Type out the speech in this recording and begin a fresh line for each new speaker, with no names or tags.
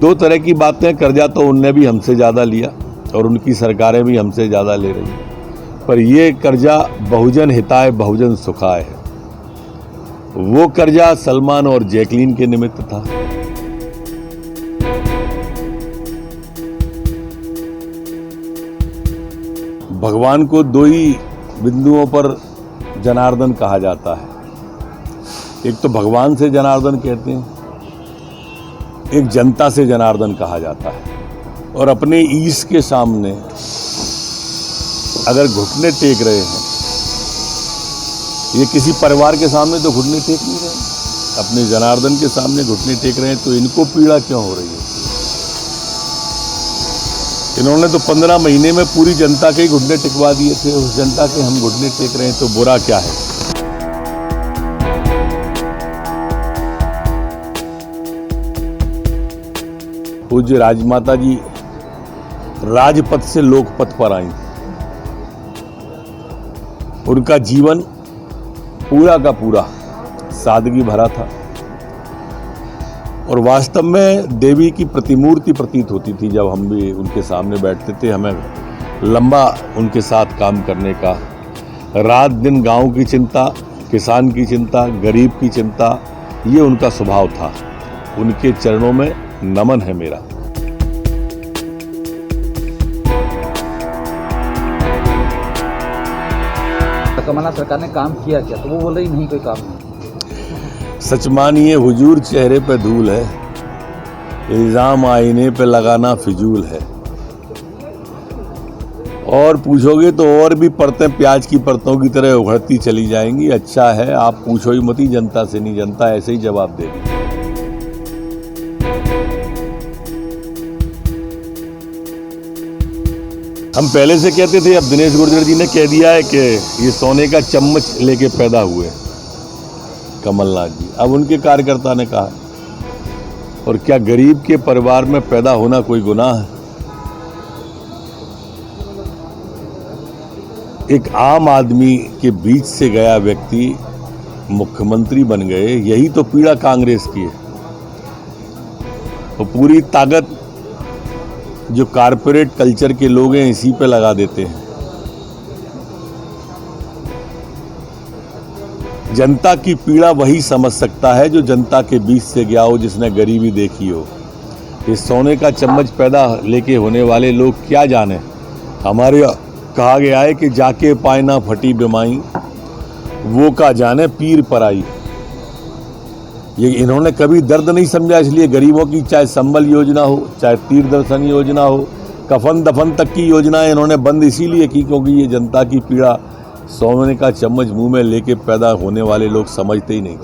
दो तरह की बातें। कर्जा तो उनने भी हमसे ज़्यादा लिया और उनकी सरकारें भी हमसे ज़्यादा ले रही हैं, पर ये कर्जा बहुजन हिताय बहुजन सुखाय है। वो कर्जा सलमान और जैकलीन के निमित्त था। भगवान को दो ही बिंदुओं पर जनार्दन कहा जाता है। एक तो भगवान से जनार्दन कहते हैं, एक जनता से जनार्दन कहा जाता है। और अपने ईश के सामने अगर घुटने टेक रहे हैं, ये किसी परिवार के सामने तो घुटने टेक नहीं रहे, अपने जनार्दन के सामने घुटने टेक रहे हैं, तो इनको पीड़ा क्यों हो रही है? इन्होंने तो 15 महीने में पूरी जनता के ही घुटने टिकवा दिए थे। उस जनता के हम घुटने टेक रहे हैं तो बुरा क्या है? पूज्य राजमाता जी राजपथ से लोकपथ पर आई। उनका जीवन पूरा का पूरा सादगी भरा था और वास्तव में देवी की प्रतिमूर्ति प्रतीत होती थी। जब हम भी उनके सामने बैठते थे, हमें लंबा उनके साथ काम करने का, रात दिन गांव की चिंता, किसान की चिंता, गरीब की चिंता, ये उनका स्वभाव था। उनके चरणों में नमन है मेरा।
कमलनाथ सरकार ने काम किया क्या? तो वो बोल रही नहीं, कोई काम नहीं।
सच मानिए हुजूर, चेहरे पे धूल है, इल्जाम आईने पे लगाना फिजूल है। और पूछोगे तो और भी परतें प्याज की परतों की तरह उभरती चली जाएंगी। अच्छा है आप पूछो ही मत, जनता से नहीं, जनता ऐसे ही जवाब देगी। हम पहले से कहते थे, अब दिनेश गुर्जर जी ने कह दिया है कि ये सोने का चम्मच लेके पैदा हुए कमलनाथ जी। अब उनके कार्यकर्ता ने कहा, और क्या गरीब के परिवार में पैदा होना कोई गुनाह है? एक आम आदमी के बीच से गया व्यक्ति मुख्यमंत्री बन गए, यही तो पीड़ा कांग्रेस की है। तो पूरी ताकत जो कारपोरेट कल्चर के लोग हैं इसी पे लगा देते हैं। जनता की पीड़ा वही समझ सकता है जो जनता के बीच से गया हो, जिसने गरीबी देखी हो। इस सोने का चम्मच पैदा लेके होने वाले लोग क्या जाने। हमारे कहा गया है कि जाके पाए ना फटी बिमाई, वो का जाने पीर पराई। ये इन्होंने कभी दर्द नहीं समझा, इसलिए गरीबों की चाहे संबल योजना हो, चाहे तीर दर्शन योजना हो, कफन दफन तक की योजनाएं इन्होंने बंद इसीलिए की क्योंकि ये जनता की पीड़ा सोने का चम्मच मुंह में लेके पैदा होने वाले लोग समझते ही नहीं।